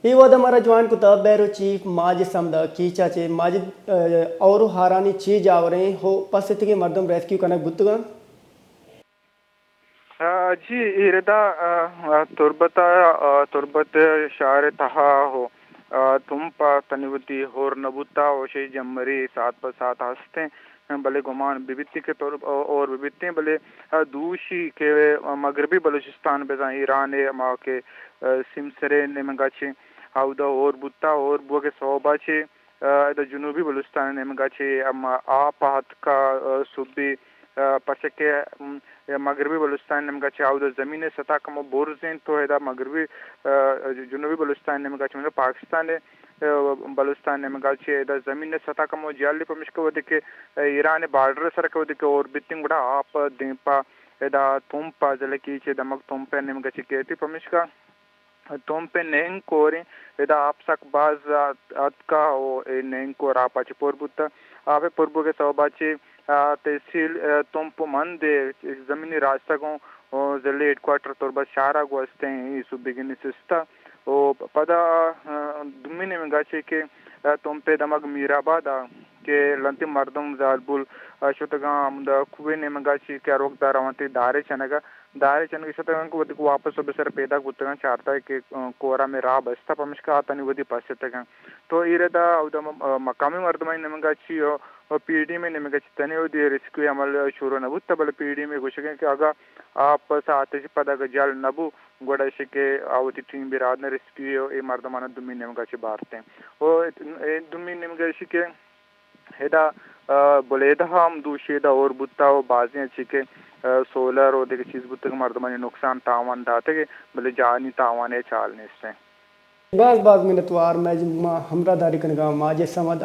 ای ودا مرا جوان کتا بیرو چیف ماجد سمدا کیچا چے ماجد اور ہارانی چیز آوریں ہو پس تکی مردم ریسکیو کرنا گتگا جی ایردا تربت شعر تہا ہو تم پا تنیوتی ہور نبوتا وشی جمری ساتھ پر ساتھ ہستے بلے گمان ببتی کے طور اور ببتے بلے دوشی کے مغربی بلوچستان بزا ایران ما کے سمسرے نمگا چھے ہاودا اور بوتا اور بو کے صوبہ چھے جنوبی بلوچستان نمگا چھے اما آپات کا صوبی پسکے مغربی بلوچستان نمگا چھے آودا زمین سطح کم بورزین تو ہے دا مغربی جنوبی بلوچستان نمگا چھے پاکستان بلوچستان نمگا چھے دا زمین سطح کم جیالی پمشکو ودکے ایران بارڈر سرکو ودکے اور بیتنگ گڑا آپ دیمپا دا تومپا زلکی چھے دمک تومپے نمگا چھے کہتی پمشکا تومپے نینگ کوری دا آپ سک باز اتکا نینگ کور آپا چھے پور بوتا آپے پوربو کے صوبہ چھے تحصیل تومپو من دے زمینی راستہ کو ضلع ہیڈ کوارٹر تربت شہرہ کو ہستے ہیں اس بگنی سستا پدا دمین میں گاچے کہ تومپے دمگ میرآباد کہ لنتی مردم زالبول شتگام دا کوئے نے منگاچی کیا روک دارا وانتی دارے چنگا شتگان کو ودی کو واپس بسر پیدا گتگان چارتا ہے کہ کورا میں راہ بستا پمشکا آتانی ودی پاسیتگان تو ایردا مقامی مردمائی نمگاچی پی ڈی میں نمگاچی تنی ودی ریسکیو عمل شروع نبود تبل پی ڈی میں گوشگیں کہ اگا آپ ساتھ پدا گجال نبو گوڑا شکے آوتی ٹیم بیراد نے ریسکیو ای مردمانا دمی نمگاچی بارتے ہیں اور دمی نمگاچی کے ہدا بلیدہ ہم دوشیدہ اور بوتا و بازیاں چکے سولر اور دیکھ چیز بوتا کہ مردمانی نقصان تاوان داتے کہ بلے جانی تاوانے چالنے سے بعض منتوار میں ہمراہ داری کنگا ماجد سمد